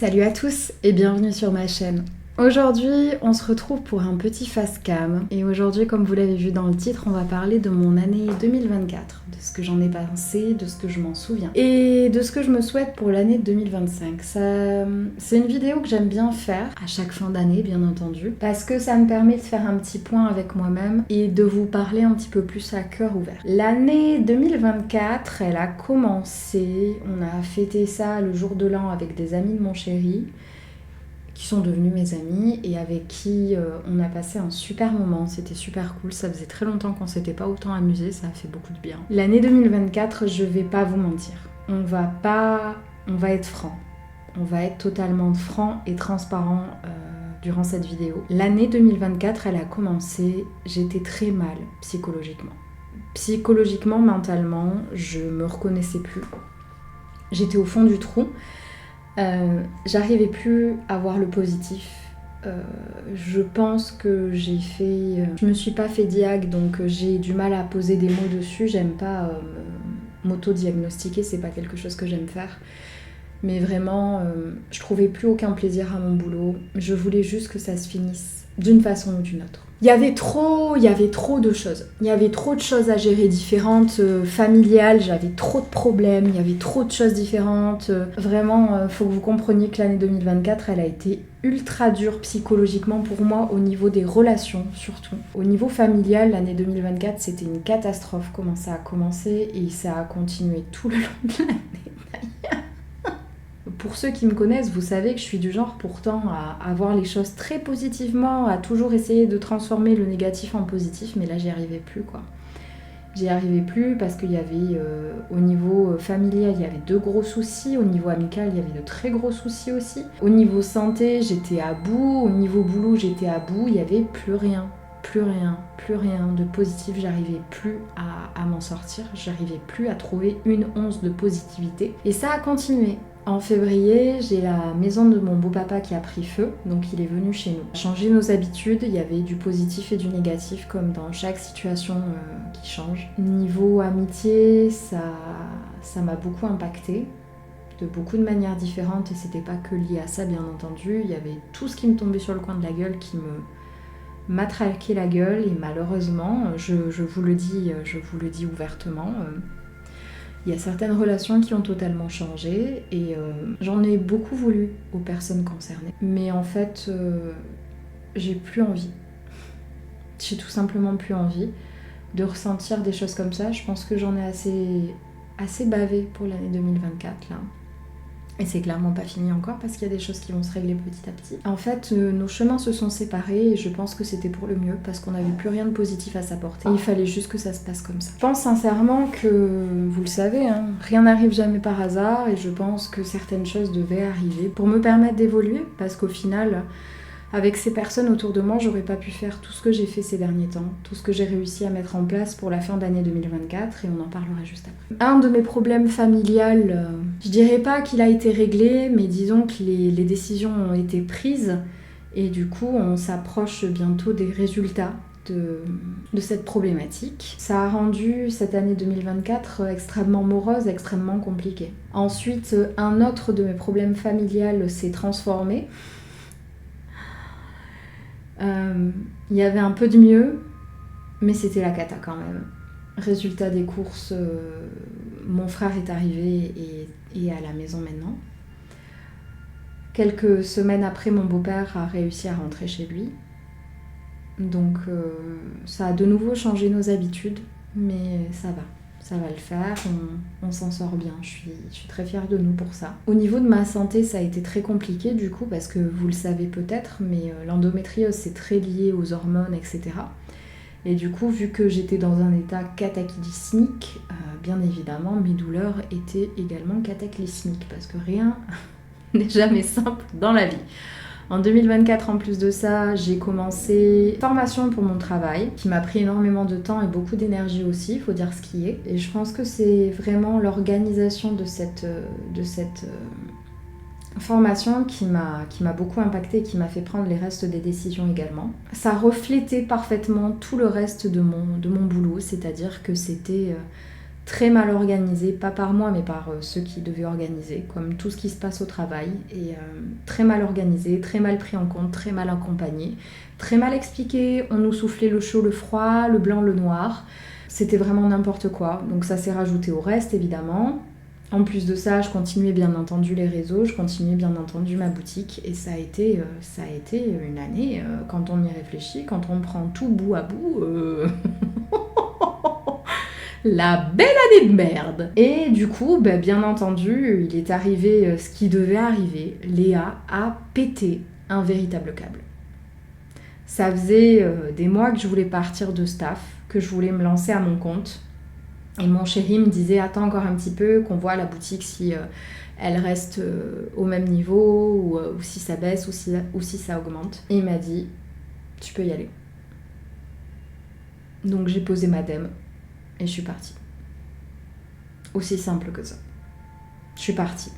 Salut à tous et bienvenue sur ma chaîne. Aujourd'hui, on se retrouve pour un petit face cam et aujourd'hui, comme vous l'avez vu dans le titre, on va parler de mon année 2024, de ce que j'en ai pensé, de ce que je m'en souviens et de ce que je me souhaite pour l'année 2025. C'est une vidéo que j'aime bien faire à chaque fin d'année, bien entendu, parce que ça me permet de faire un petit point avec moi-même et de vous parler un petit peu plus à cœur ouvert. L'année 2024, elle a commencé, on a fêté ça le jour de l'an avec des amis de mon chéri, qui sont devenus mes amis et avec qui on a passé un super moment. C'était super cool, ça faisait très longtemps qu'on s'était pas autant amusé, ça a fait beaucoup de bien. L'année 2024, je vais pas vous mentir, on va être franc. On va être totalement franc et transparent durant cette vidéo. L'année 2024, elle a commencé, j'étais très mal psychologiquement. Psychologiquement, mentalement, je me reconnaissais plus. J'étais au fond du trou. J'arrivais plus à voir le positif. Je pense que je me suis pas fait diag, donc j'ai du mal à poser des mots dessus. J'aime pas m'auto-diagnostiquer, c'est pas quelque chose que j'aime faire. Mais vraiment, je trouvais plus aucun plaisir à mon boulot. Je voulais juste que ça se finisse d'une façon ou d'une autre. Il y avait trop de choses. Il y avait trop de choses à gérer différentes, familiales, j'avais trop de problèmes, il y avait trop de choses différentes. Vraiment, faut que vous compreniez que l'année 2024, elle a été ultra dure psychologiquement pour moi au niveau des relations surtout. Au niveau familial, l'année 2024, c'était une catastrophe comment ça a commencé et ça a continué tout le long de l'année. Pour ceux qui me connaissent, vous savez que je suis du genre pourtant à voir les choses très positivement, à toujours essayer de transformer le négatif en positif, mais là j'y arrivais plus quoi. J'y arrivais plus parce qu'il y avait au niveau familial, il y avait de gros soucis, au niveau amical, il y avait de très gros soucis aussi. Au niveau santé, j'étais à bout, au niveau boulot, j'étais à bout, il y avait plus rien de positif, j'arrivais plus à m'en sortir, j'arrivais plus à trouver une once de positivité. Et ça a continué. En février, j'ai la maison de mon beau-papa qui a pris feu, donc il est venu chez nous. Changer nos habitudes, il y avait du positif et du négatif comme dans chaque situation qui change. Niveau amitié, ça m'a beaucoup impacté de beaucoup de manières différentes et c'était pas que lié à ça bien entendu. Il y avait tout ce qui me tombait sur le coin de la gueule qui me matraquait la gueule et malheureusement, je vous le dis ouvertement, il y a certaines relations qui ont totalement changé et j'en ai beaucoup voulu aux personnes concernées. Mais en fait, j'ai plus envie. J'ai tout simplement plus envie de ressentir des choses comme ça. Je pense que j'en ai assez bavé pour l'année 2024 là. Et c'est clairement pas fini encore parce qu'il y a des choses qui vont se régler petit à petit. En fait, nos chemins se sont séparés et je pense que c'était pour le mieux parce qu'on n'avait plus rien de positif à s'apporter. Il fallait juste que ça se passe comme ça. Je pense sincèrement que, vous le savez, hein, rien n'arrive jamais par hasard et je pense que certaines choses devaient arriver pour me permettre d'évoluer parce qu'au final, avec ces personnes autour de moi, j'aurais pas pu faire tout ce que j'ai fait ces derniers temps, tout ce que j'ai réussi à mettre en place pour la fin d'année 2024 et on en parlera juste après. Un de mes problèmes familiales, je dirais pas qu'il a été réglé, mais disons que les décisions ont été prises et du coup on s'approche bientôt des résultats de cette problématique. Ça a rendu cette année 2024 extrêmement morose, extrêmement compliquée. Ensuite, un autre de mes problèmes familiales s'est transformé. Il y avait un peu de mieux, mais c'était la cata quand même. Résultat des courses, mon frère est arrivé et est à la maison maintenant. Quelques semaines après, mon beau-père a réussi à rentrer chez lui. Donc ça a de nouveau changé nos habitudes, mais ça va le faire, on s'en sort bien, je suis très fière de nous pour ça. Au niveau de ma santé, ça a été très compliqué du coup, parce que vous le savez peut-être, mais l'endométriose c'est très lié aux hormones, etc. Et du coup, vu que j'étais dans un état cataclysmique, bien évidemment, mes douleurs étaient également cataclysmiques, parce que rien n'est jamais simple dans la vie. En 2024, en plus de ça, j'ai commencé une formation pour mon travail qui m'a pris énormément de temps et beaucoup d'énergie aussi, il faut dire ce qui est. Et je pense que c'est vraiment l'organisation de cette formation qui m'a beaucoup impactée et qui m'a fait prendre les restes des décisions également. Ça reflétait parfaitement tout le reste de mon boulot, c'est-à-dire que c'était très mal organisé, pas par moi mais par ceux qui devaient organiser, comme tout ce qui se passe au travail, et très mal organisé, très mal pris en compte, très mal accompagné, très mal expliqué, on nous soufflait le chaud, le froid, le blanc, le noir, c'était vraiment n'importe quoi, donc ça s'est rajouté au reste évidemment. En plus de ça, je continuais bien entendu les réseaux, je continuais bien entendu ma boutique, et ça a été une année, quand on y réfléchit, quand on prend tout bout à bout, la belle année de merde. Et du coup, bien entendu, il est arrivé ce qui devait arriver. Léa a pété un véritable câble. Ça faisait des mois que je voulais partir de staff, que je voulais me lancer à mon compte. Et mon chéri me disait, attends encore un petit peu, qu'on voit la boutique si elle reste au même niveau, ou si ça baisse, ou si ça augmente. Et il m'a dit, tu peux y aller. Donc j'ai posé ma dème et je suis partie. Aussi simple que ça. Je suis partie.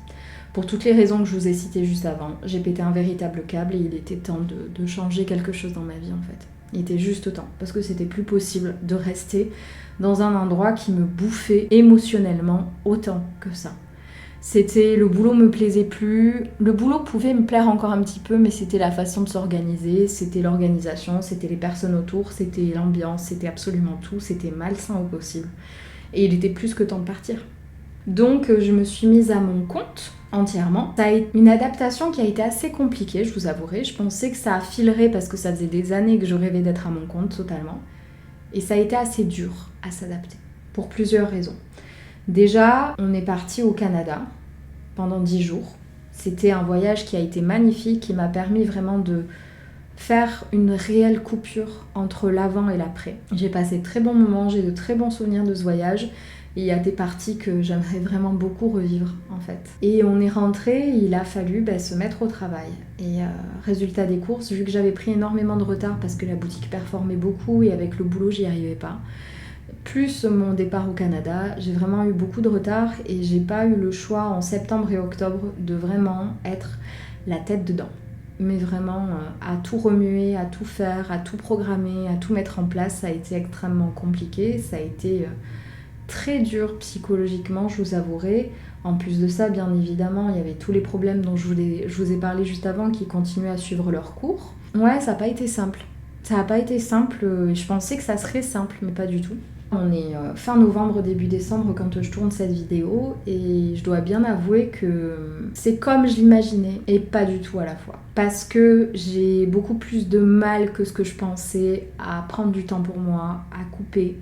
Pour toutes les raisons que je vous ai citées juste avant, j'ai pété un véritable câble et il était temps de changer quelque chose dans ma vie en fait. Il était juste temps, parce que c'était plus possible de rester dans un endroit qui me bouffait émotionnellement autant que ça. Le boulot me plaisait plus, le boulot pouvait me plaire encore un petit peu, mais c'était la façon de s'organiser, c'était l'organisation, c'était les personnes autour, c'était l'ambiance, c'était absolument tout, c'était malsain au possible. Et il était plus que temps de partir. Donc je me suis mise à mon compte entièrement. Ça a été une adaptation qui a été assez compliquée, je vous avouerai. Je pensais que ça filerait parce que ça faisait des années que je rêvais d'être à mon compte totalement. Et ça a été assez dur à s'adapter, pour plusieurs raisons. Déjà, on est parti au Canada pendant 10 jours. C'était un voyage qui a été magnifique, qui m'a permis vraiment de faire une réelle coupure entre l'avant et l'après. J'ai passé de très bons moments, j'ai de très bons souvenirs de ce voyage. Et il y a des parties que j'aimerais vraiment beaucoup revivre en fait. Et on est rentré, il a fallu se mettre au travail. Et résultat des courses, vu que j'avais pris énormément de retard parce que la boutique performait beaucoup et avec le boulot j'y arrivais pas, plus mon départ au Canada, j'ai vraiment eu beaucoup de retard et j'ai pas eu le choix en septembre et octobre de vraiment être la tête dedans. Mais vraiment à tout remuer, à tout faire, à tout programmer, à tout mettre en place, ça a été extrêmement compliqué, ça a été très dur psychologiquement, je vous avouerai. En plus de ça, bien évidemment, il y avait tous les problèmes dont je vous ai parlé juste avant qui continuaient à suivre leur cours. Ouais, ça n'a pas été simple. Ça n'a pas été simple, et je pensais que ça serait simple, mais pas du tout. On est fin novembre, début décembre quand je tourne cette vidéo, et je dois bien avouer que c'est comme je l'imaginais, et pas du tout à la fois. Parce que j'ai beaucoup plus de mal que ce que je pensais à prendre du temps pour moi, à couper,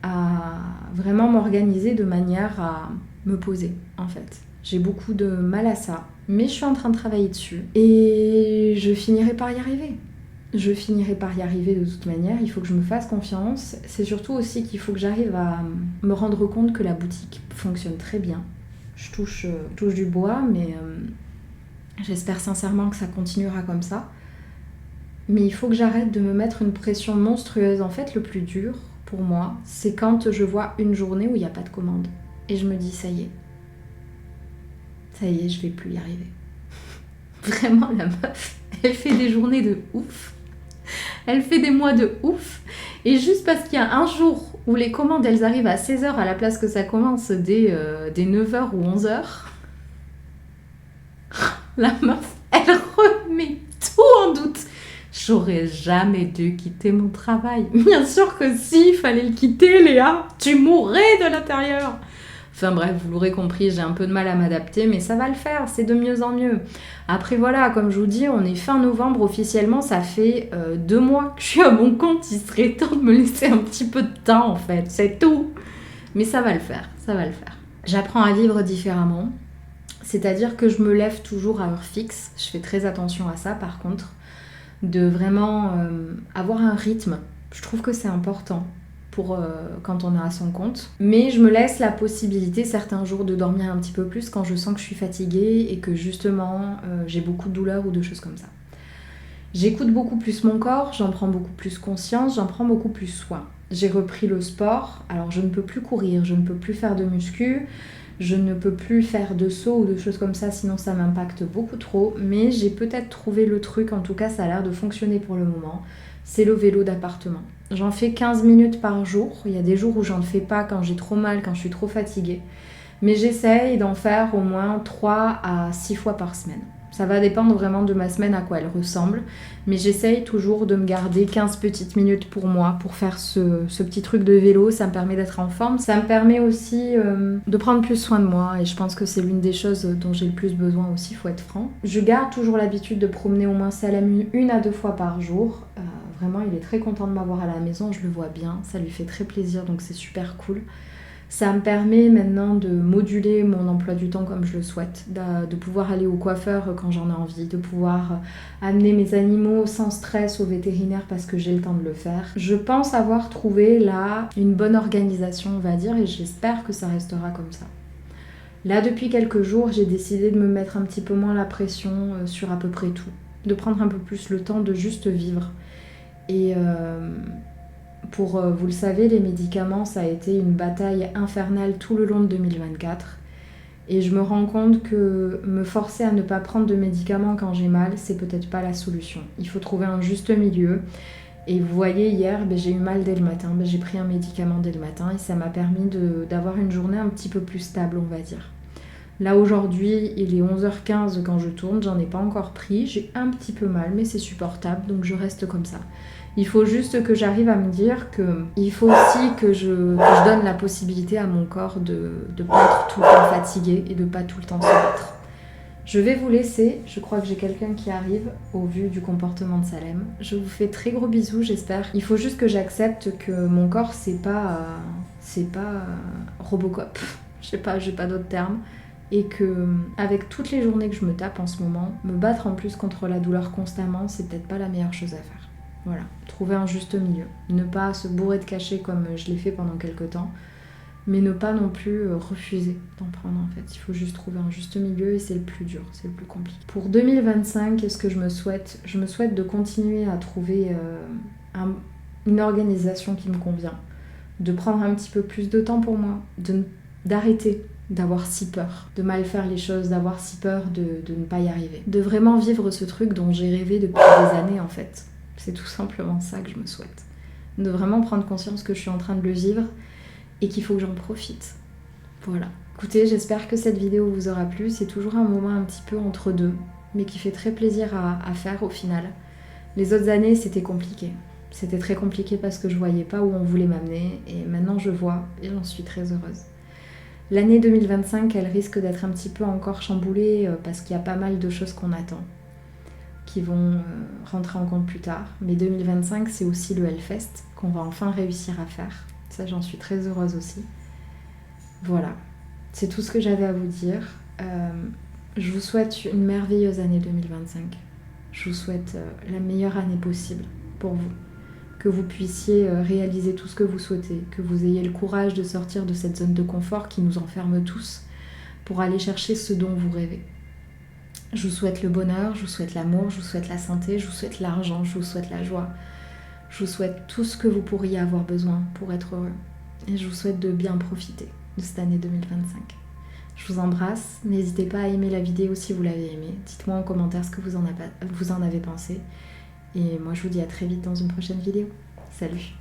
à vraiment m'organiser de manière à me poser en fait. J'ai beaucoup de mal à ça, mais je suis en train de travailler dessus et je finirai par y arriver. Je finirai par y arriver de toute manière, il faut que je me fasse confiance. C'est surtout aussi qu'il faut que j'arrive à me rendre compte que la boutique fonctionne très bien. Je touche du bois, mais j'espère sincèrement que ça continuera comme ça. Mais il faut que j'arrête de me mettre une pression monstrueuse. En fait, le plus dur, pour moi, c'est quand je vois une journée où il n'y a pas de commande. Et je me dis, ça y est, je vais plus y arriver. Vraiment, la meuf, elle fait des journées de ouf. Elle fait des mois de ouf. Et juste parce qu'il y a un jour où les commandes, elles arrivent à 16h à la place que ça commence dès 9h ou 11h, la meuf, elle remet tout en doute. J'aurais jamais dû quitter mon travail. Bien sûr que si, il fallait le quitter, Léa. Tu mourrais de l'intérieur. Enfin bref, vous l'aurez compris, j'ai un peu de mal à m'adapter, mais ça va le faire, c'est de mieux en mieux. Après voilà, comme je vous dis, on est fin novembre officiellement, ça fait 2 mois que je suis à mon compte, il serait temps de me laisser un petit peu de temps en fait, c'est tout. Mais ça va le faire, ça va le faire. J'apprends à vivre différemment, c'est-à-dire que je me lève toujours à heure fixe, je fais très attention à ça par contre, de vraiment avoir un rythme. Je trouve que c'est important pour quand on est à son compte. Mais je me laisse la possibilité certains jours de dormir un petit peu plus quand je sens que je suis fatiguée et que justement j'ai beaucoup de douleurs ou de choses comme ça. J'écoute beaucoup plus mon corps, j'en prends beaucoup plus conscience, j'en prends beaucoup plus soin. J'ai repris le sport, alors je ne peux plus courir, je ne peux plus faire de muscu, je ne peux plus faire de saut ou de choses comme ça, sinon ça m'impacte beaucoup trop. Mais j'ai peut-être trouvé le truc, en tout cas ça a l'air de fonctionner pour le moment. C'est le vélo d'appartement. J'en fais 15 minutes par jour. Il y a des jours où j'en fais pas quand j'ai trop mal, quand je suis trop fatiguée. Mais j'essaye d'en faire au moins 3 à 6 fois par semaine. Ça va dépendre vraiment de ma semaine à quoi elle ressemble. Mais j'essaye toujours de me garder 15 petites minutes pour moi, pour faire ce petit truc de vélo. Ça me permet d'être en forme. Ça me permet aussi de prendre plus soin de moi. Et je pense que c'est l'une des choses dont j'ai le plus besoin aussi, faut être franc. Je garde toujours l'habitude de promener au moins Salem 1 à 2 fois par jour. Vraiment, il est très content de m'avoir à la maison, je le vois bien. Ça lui fait très plaisir, donc c'est super cool. Ça me permet maintenant de moduler mon emploi du temps comme je le souhaite, de pouvoir aller au coiffeur quand j'en ai envie, de pouvoir amener mes animaux sans stress au vétérinaire parce que j'ai le temps de le faire. Je pense avoir trouvé là une bonne organisation, on va dire, et j'espère que ça restera comme ça. Là, depuis quelques jours, j'ai décidé de me mettre un petit peu moins la pression sur à peu près tout, de prendre un peu plus le temps de juste vivre. Et vous le savez, les médicaments, ça a été une bataille infernale tout le long de 2024. Et je me rends compte que me forcer à ne pas prendre de médicaments quand j'ai mal, c'est peut-être pas la solution. Il faut trouver un juste milieu. Et vous voyez, hier, j'ai eu mal dès le matin. J'ai pris un médicament dès le matin et ça m'a permis d'avoir une journée un petit peu plus stable, on va dire. Là, aujourd'hui, il est 11h15 quand je tourne. J'en ai pas encore pris. J'ai un petit peu mal, mais c'est supportable, donc je reste comme ça. Il faut juste que j'arrive à me dire qu'il faut aussi que je donne la possibilité à mon corps de ne pas être tout le temps fatigué et de pas tout le temps se battre. Je vais vous laisser, je crois que j'ai quelqu'un qui arrive au vu du comportement de Salem. Je vous fais très gros bisous, j'espère. Il faut juste que j'accepte que mon corps, c'est pas Robocop. Je sais pas, j'ai pas d'autres termes. Et que, avec toutes les journées que je me tape en ce moment, me battre en plus contre la douleur constamment, c'est peut-être pas la meilleure chose à faire. Voilà, trouver un juste milieu. Ne pas se bourrer de cachets comme je l'ai fait pendant quelques temps, mais ne pas non plus refuser d'en prendre en fait. Il faut juste trouver un juste milieu et c'est le plus dur, c'est le plus compliqué. Pour 2025, qu'est-ce que je me souhaite ? Je me souhaite de continuer à trouver une organisation qui me convient, de prendre un petit peu plus de temps pour moi, d'arrêter d'avoir si peur, de mal faire les choses, d'avoir si peur de ne pas y arriver. De vraiment vivre ce truc dont j'ai rêvé depuis des années en fait. C'est tout simplement ça que je me souhaite. De vraiment prendre conscience que je suis en train de le vivre et qu'il faut que j'en profite. Voilà. Écoutez, j'espère que cette vidéo vous aura plu. C'est toujours un moment un petit peu entre deux, mais qui fait très plaisir à faire au final. Les autres années, c'était compliqué. C'était très compliqué parce que je voyais pas où on voulait m'amener et maintenant je vois et j'en suis très heureuse. L'année 2025, elle risque d'être un petit peu encore chamboulée parce qu'il y a pas mal de choses qu'on attend qui vont rentrer en compte plus tard. Mais 2025, c'est aussi le Hellfest qu'on va enfin réussir à faire. Ça, j'en suis très heureuse aussi. Voilà, c'est tout ce que j'avais à vous dire. Je vous souhaite une merveilleuse année 2025. Je vous souhaite la meilleure année possible pour vous. Que vous puissiez réaliser tout ce que vous souhaitez, que vous ayez le courage de sortir de cette zone de confort qui nous enferme tous pour aller chercher ce dont vous rêvez. Je vous souhaite le bonheur, je vous souhaite l'amour, je vous souhaite la santé, je vous souhaite l'argent, je vous souhaite la joie. Je vous souhaite tout ce que vous pourriez avoir besoin pour être heureux. Et je vous souhaite de bien profiter de cette année 2025. Je vous embrasse, n'hésitez pas à aimer la vidéo si vous l'avez aimée. Dites-moi en commentaire ce que vous en avez pensé. Et moi je vous dis à très vite dans une prochaine vidéo. Salut!